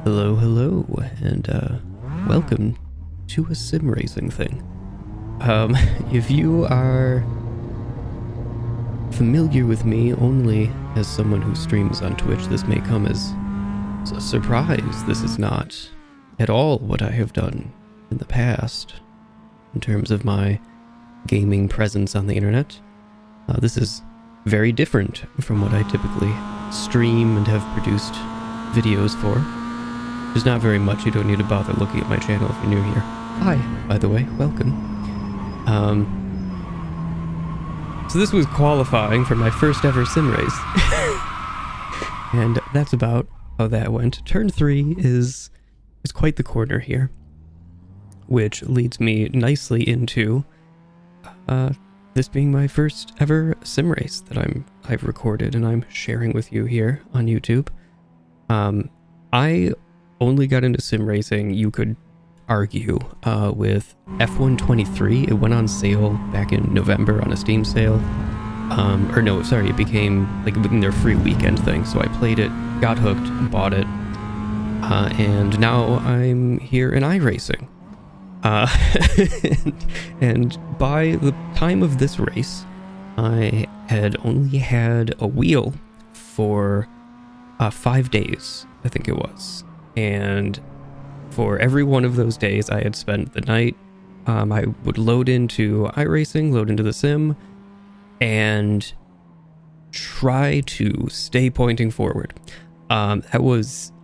Hello, and welcome to a sim racing thing. If you are familiar with me only as someone who streams on Twitch, this may come as a surprise. This is not at all what I have done in the past in terms of my gaming presence on the internet. This is very different from what I typically stream and have produced videos for. There's not very much. You don't need to bother looking at my channel if you're new here. Hi, by the way, welcome. So this was qualifying for my first ever sim race. And that's about how that went. Turn 3 is quite the corner here, which leads me nicely into this being my first ever sim race that I've recorded and I'm sharing with you here on YouTube. I only got into sim racing, you could argue, with F123. It went on sale back in November on a Steam sale. It became like in their free weekend thing. So I played it, got hooked, bought it, and now I'm here in iRacing. And by the time of this race, I had only had a wheel for 5 days, I think it was. And for every one of those days, I had spent the night. I would load into iRacing, load into the sim, and try to stay pointing forward. I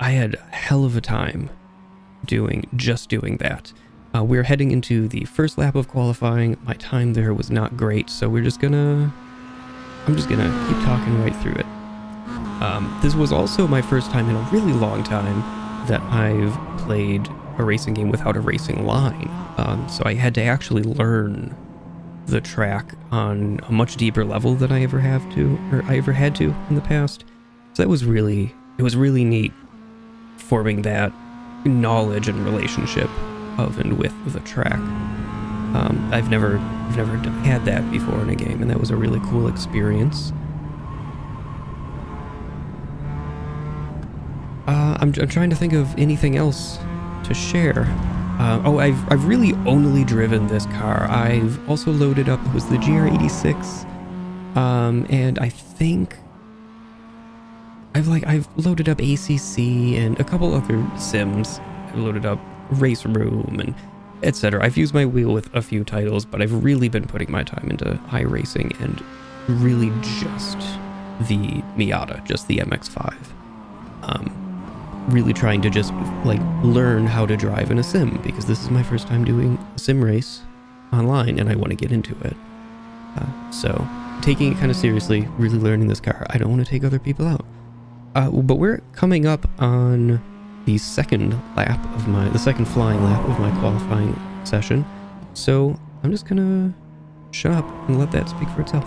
had a hell of a time doing that. We're heading into the first lap of qualifying. My time there was not great, so I'm just gonna keep talking right through it. This was also my first time in a really long time that I've played a racing game without a racing line. So I had to actually learn the track on a much deeper level than I ever had to in the past. So it was really neat forming that knowledge and relationship of and with the track. I've never had that before in a game, and that was a really cool experience. I'm trying to think of anything else to share. I've really only driven this car. I've also loaded up, it was the GR86, and I think I've loaded up ACC and a couple other sims. I've loaded up Race Room and etc. I've used my wheel with a few titles, but I've really been putting my time into iRacing and really just the Miata, just the MX-5. Really trying to just learn how to drive in a sim, because this is my first time doing a sim race online and I want to get into it. So taking it kind of seriously, really learning this car. I don't want to take other people out. But we're coming up on the second flying lap of my qualifying session. So I'm just gonna shut up and let that speak for itself.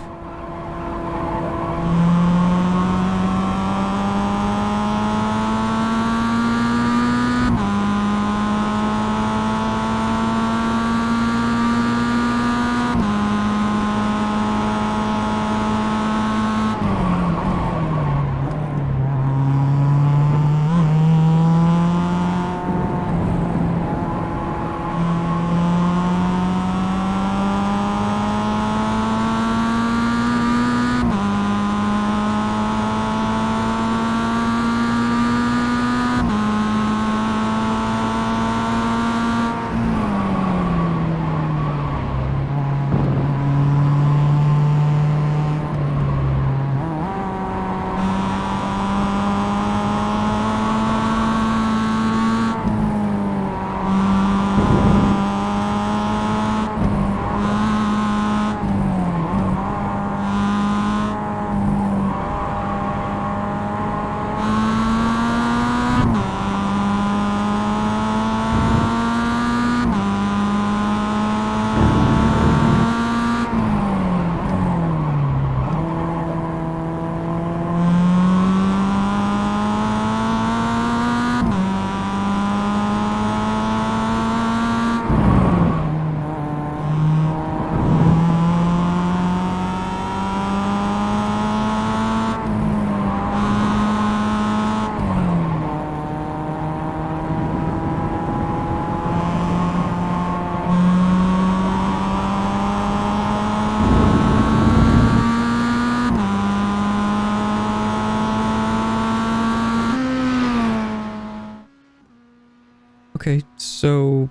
Okay, so it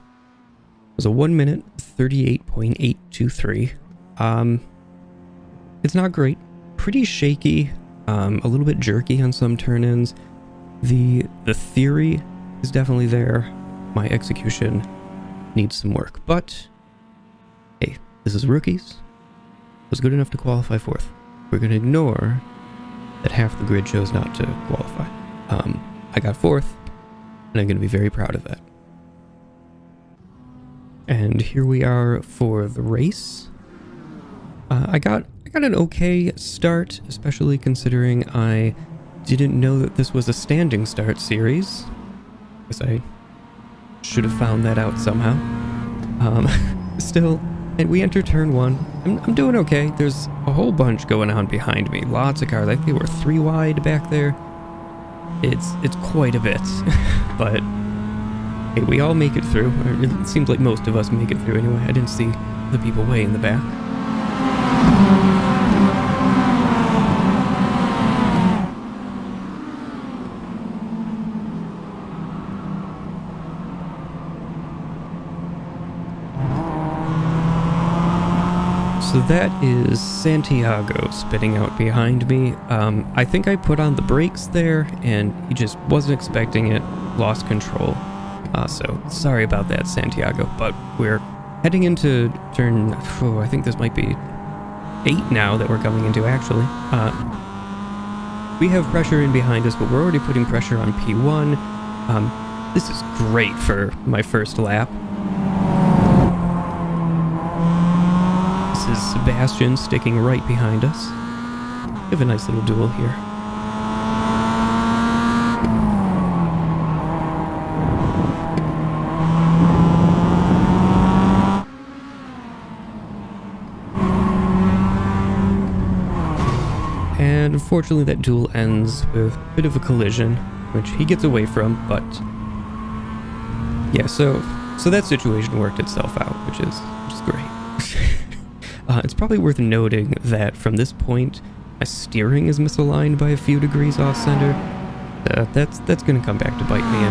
was a 1 minute 38.823. It's not great. Pretty shaky, a little bit jerky on some turn-ins. The theory is definitely there. My execution needs some work, but hey, this is rookies. It was good enough to qualify fourth. We're going to ignore that half the grid chose not to qualify. I got fourth, and I'm going to be very proud of that. And here we are for the race. I got an okay start, especially considering I didn't know that this was a standing start series. Guess I should have found that out somehow. Still, and we enter turn 1. I'm doing okay. There's a whole bunch going on behind me. Lots of cars. I think they were 3 wide back there. It's quite a bit. But hey, we all make it through. It seems like most of us make it through anyway. I didn't see the people way in the back. So that is Santiago spitting out behind me. I think I put on the brakes there, and he just wasn't expecting it, lost control. So sorry about that, Santiago, but we're heading into turn, I think this might be 8 now that we're coming into, actually. We have pressure in behind us, but we're already putting pressure on P1. This is great for my first lap. This is Sebastian sticking right behind us. We have a nice little duel here. And unfortunately that duel ends with a bit of a collision, which he gets away from, but yeah, so that situation worked itself out, which is great. It's probably worth noting that from this point, my steering is misaligned by a few degrees off center. That's going to come back to bite me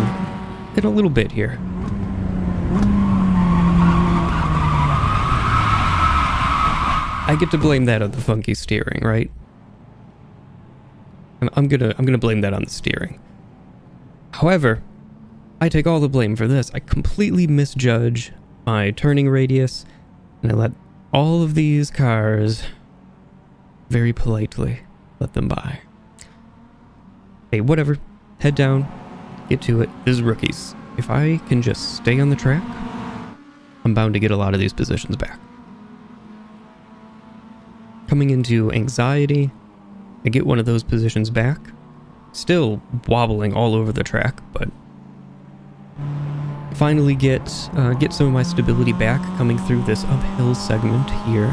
in a little bit here. I get to blame that on the funky steering, right? I'm gonna blame that on the steering. However, I take all the blame for this. I completely misjudge my turning radius, and I let all of these cars very politely let them by. Hey, whatever. Head down. Get to it. This is rookies. If I can just stay on the track, I'm bound to get a lot of these positions back. Coming into anxiety, I get one of those positions back. Still wobbling all over the track, but finally get some of my stability back coming through this uphill segment here.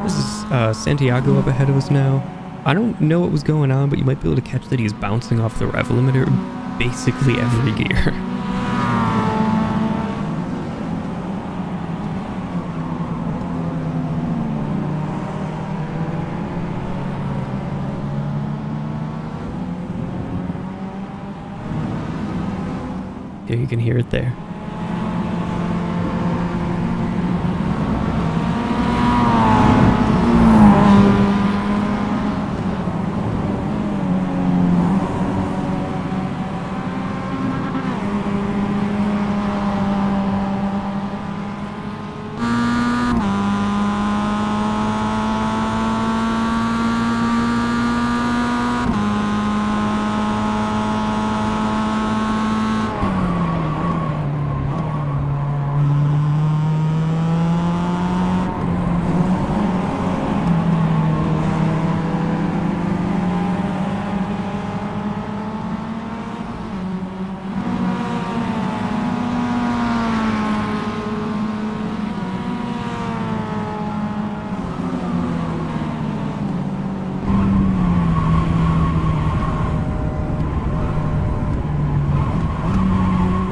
This is Santiago up ahead of us now. I don't know what was going on, but you might be able to catch that he's bouncing off the rev limiter basically every gear. Yeah, you can hear it there.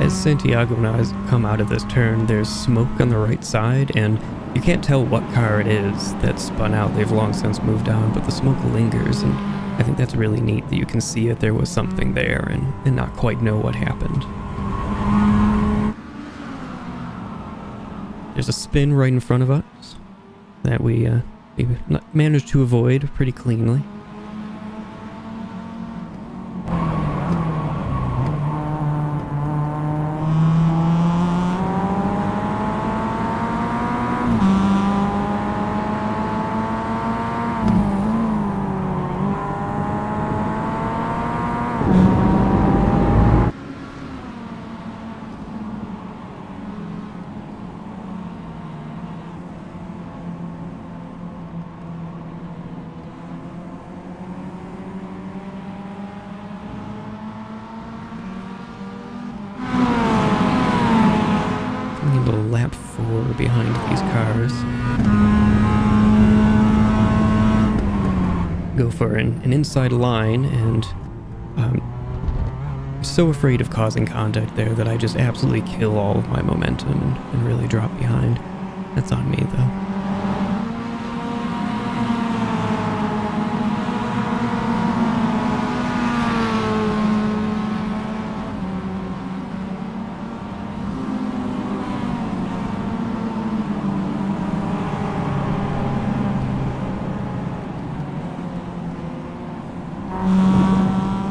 Santiago now has come out of this turn, there's smoke on the right side, and You can't tell what car it is that spun out. They've long since moved on, but the smoke lingers, and I think that's really neat that you can see that there was something there and not quite know what happened. There's a spin right in front of us that we managed to avoid pretty cleanly. Lap 4 behind these cars. Go for an inside line, and I'm so afraid of causing contact there that I just absolutely kill all of my momentum and really drop behind. That's on me though.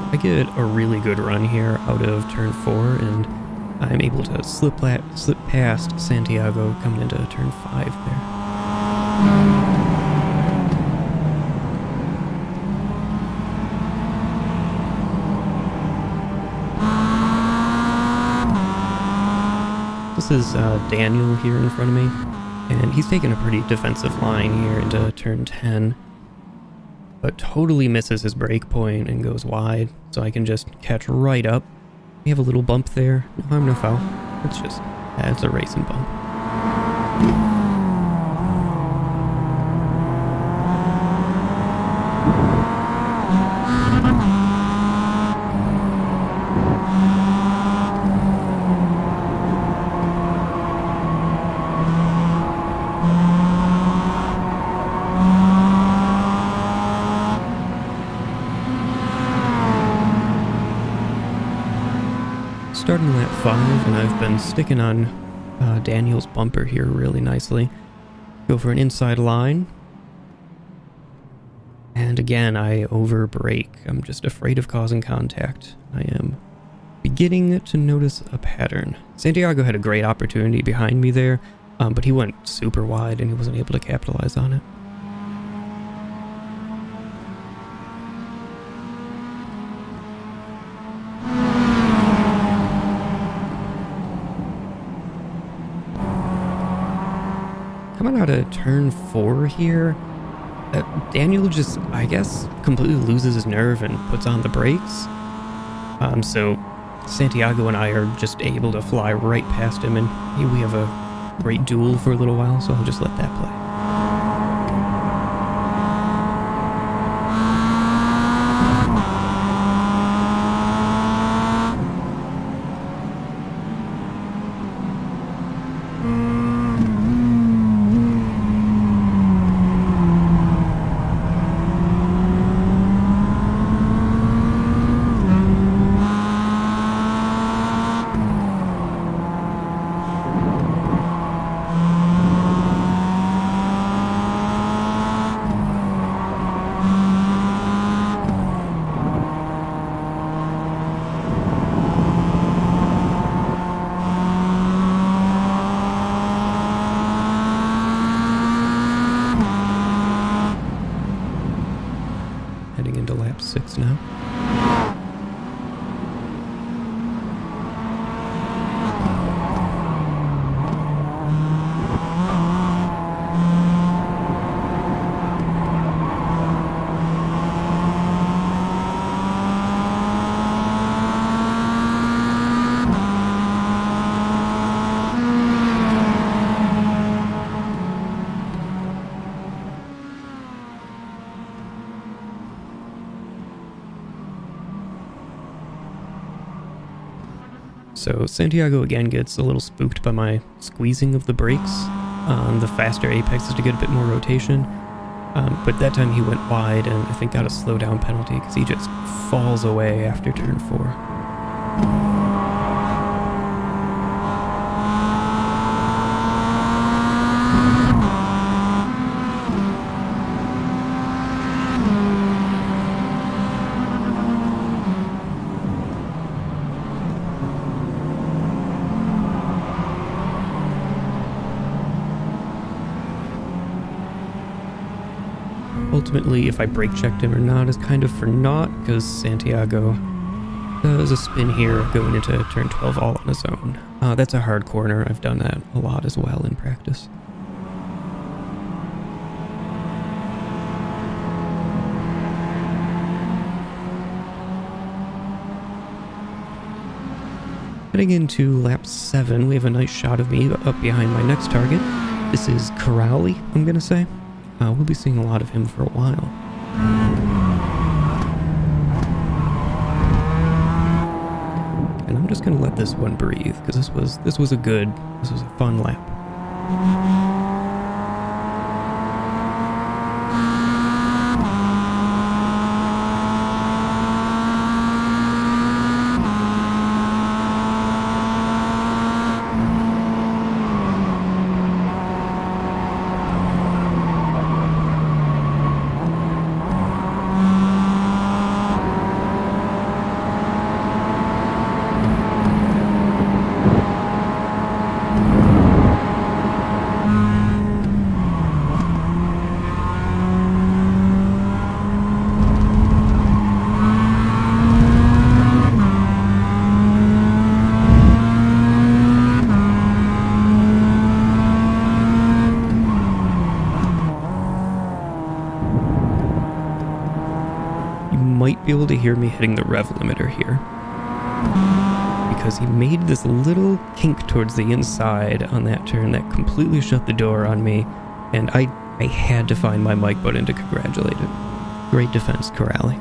I get a really good run here out of turn 4, and I'm able to slip past Santiago coming into turn 5 there. This is Daniel here in front of me, and he's taking a pretty defensive line here into turn 10. But totally misses his brake point and goes wide, so I can just catch right up. We have a little bump there. No harm, no foul. It's a racing bump. Starting lap 5, and I've been sticking on Daniel's bumper here really nicely. Go for an inside line. And again, I over brake. I'm just afraid of causing contact. I am beginning to notice a pattern. Santiago had a great opportunity behind me there, but he went super wide and he wasn't able to capitalize on it. Coming out of turn 4 here, Daniel just, I guess, completely loses his nerve and puts on the brakes. So Santiago and I are just able to fly right past him, and we have a great duel for a little while, so I'll just let that play. Heading into lap 6 now. So Santiago again gets a little spooked by my squeezing of the brakes. on the faster apexes to get a bit more rotation. But that time he went wide and I think got a slowdown penalty because he just falls away after turn 4. Ultimately, if I brake checked him or not is kind of for naught, because Santiago does a spin here going into turn 12 all on his own. That's a hard corner. I've done that a lot as well in practice. Heading into lap 7, we have a nice shot of me up behind my next target. This is Corrali, I'm going to say. We'll be seeing a lot of him for a while. And I'm just going to let this one breathe, because this was a fun lap. Might be able to hear me hitting the rev limiter here, because he made this little kink towards the inside on that turn that completely shut the door on me, and I had to find my mic button to congratulate it. Great defense, Corrali.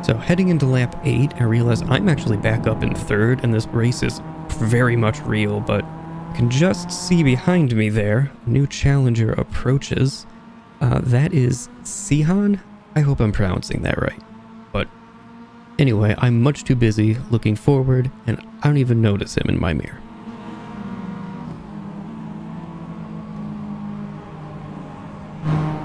So heading into lap 8, I realize I'm actually back up in 3rd, and this race is very much real, but you can just see behind me there, a new challenger approaches. That is Sihan. I hope I'm pronouncing that right. But anyway, I'm much too busy looking forward, and I don't even notice him in my mirror.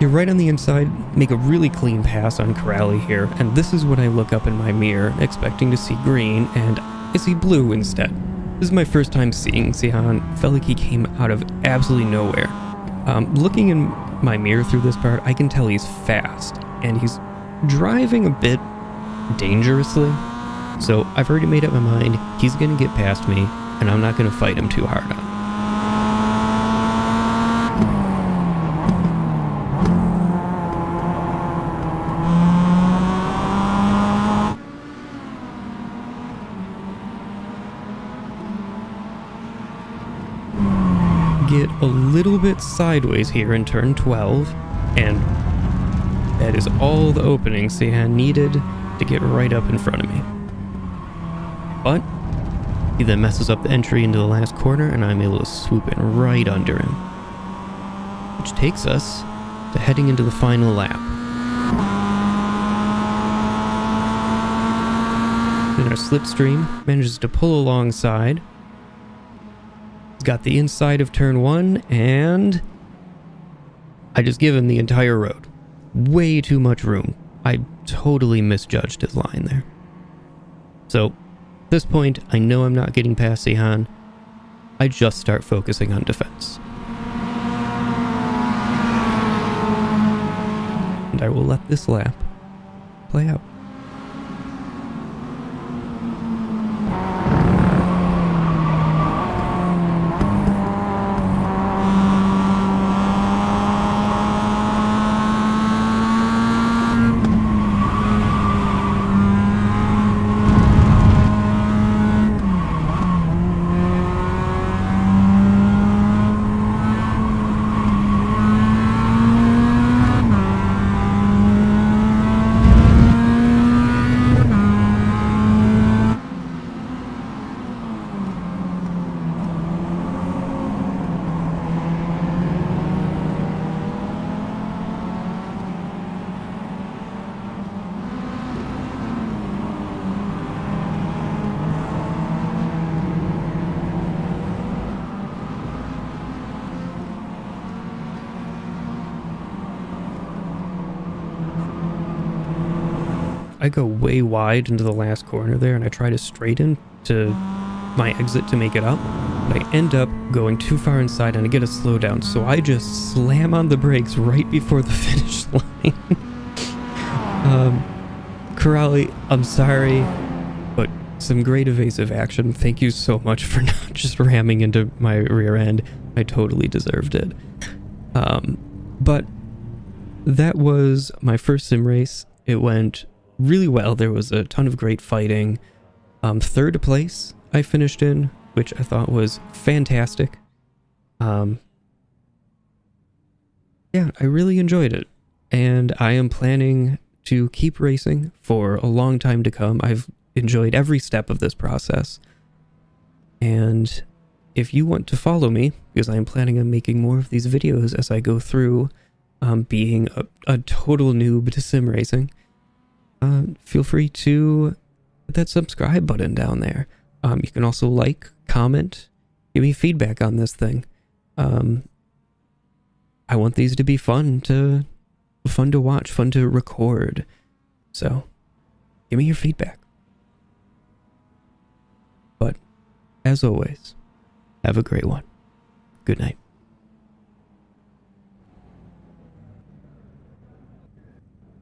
You're right on the inside, make a really clean pass on Corrali here, and this is when I look up in my mirror, expecting to see green, and I see blue instead. This is my first time seeing Sihan. Felt like he came out of absolutely nowhere. Looking in my mirror through this part, I can tell he's fast, and he's driving a bit dangerously. So I've already made up my mind, he's gonna get past me, and I'm not gonna fight him too hard on it. Get a little bit sideways here in turn 12, and that is all the opening Sihan needed to get right up in front of me. But he then messes up the entry into the last corner, and I'm able to swoop in right under him, which takes us to heading into the final lap. Then our slipstream manages to pull alongside. Got the inside of turn 1, and I just give him the entire road. Way too much room. I totally misjudged his line there. So, at this point, I know I'm not getting past Sihan. I just start focusing on defense. And I will let this lap play out. I go way wide into the last corner there, and I try to straighten to my exit to make it up, but I end up going too far inside and I get a slowdown, so I just slam on the brakes right before the finish line. Corrali, I'm sorry, but some great evasive action. Thank you so much for not just ramming into my rear end. I totally deserved it. But that was my first sim race. It went really well. There was a ton of great fighting. Third place I finished in, which I thought was fantastic. Yeah, I really enjoyed it, and I am planning to keep racing for a long time to come. I've enjoyed every step of this process, and if you want to follow me, because I am planning on making more of these videos as I go through being a total noob to sim racing, feel free to hit that subscribe button down there. You can also like, comment, give me feedback on this thing. I want these to be fun to watch, fun to record. So, give me your feedback. But, as always, have a great one. Good night.